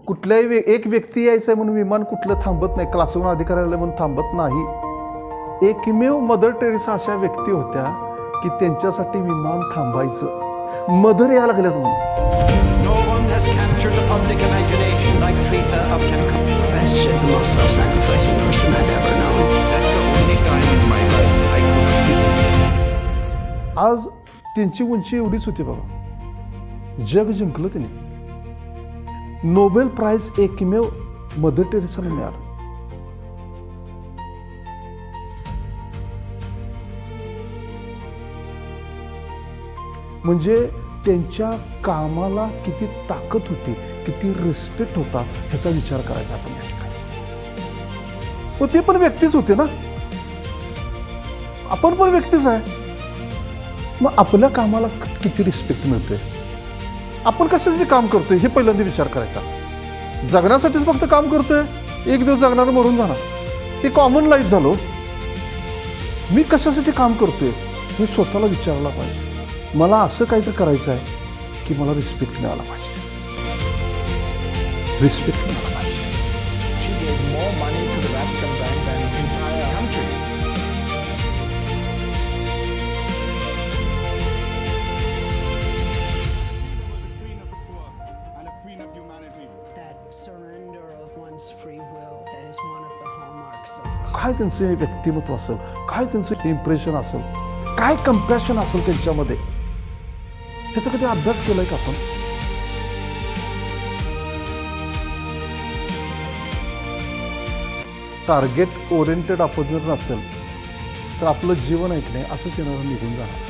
कुठल्याही एक व्यक्ती यायचं आहे म्हणून विमान कुठलं थांबत नाही, क्लासरूम अधिकाऱ्याला म्हणून थांबत नाही. एकमेव मदर टेरेसा अशा व्यक्ती होत्या की त्यांच्यासाठी विमान थांबायचं. मदर यायला लागल्यात म्हणून. No one has captured the public imagination like Teresa of Calcutta. She's the most self-sacrificing person I've ever known. That's the only time in my life I could feel. आज त्यांची उंची एवढीच होती बाबा. जग जिंकलं त्यांनी. नोबेल प्राइज एकमेव मदर टेरेसाला मिळालं. म्हणजे त्यांच्या कामाला किती ताकद होती, किती रिस्पेक्ट होता ह्याचा विचार करायचा आपण या ठिकाणी. व ते पण व्यक्तीच होते ना, आपण पण व्यक्तीच आहे. मग आपल्या कामाला किती रिस्पेक्ट मिळतोय, आपण कशासाठी काम करतोय हे पहिल्यांदा विचार करायचा. जगण्यासाठीच फक्त काम करतोय, एक दिवस जगणार मरून जाणार, हे कॉमन लाईफ झालो. मी कशासाठी काम करतोय हे स्वतःला विचारायला पाहिजे. मला असं काहीतरी करायचं आहे की मला रिस्पेक्ट मिळाला पाहिजे, रिस्पेक्ट मिळाला पाहिजे. She gave more money to the Vatican Bank than the entire country. That surrender of one's free will, that is one of the hallmarks of काय त्यांचं व्यक्तिमत्व असेल, काय त्यांचं इम्प्रेशन असेल, काय कम्पॅशन असेल त्यांच्यामध्ये, ह्याचा कधी अभ्यास केलाय का आपण? टार्गेट ओरिएंटेड आपण जर नसेल तर आपलं जीवन ऐकणे असंच येणार, निघून जाणार.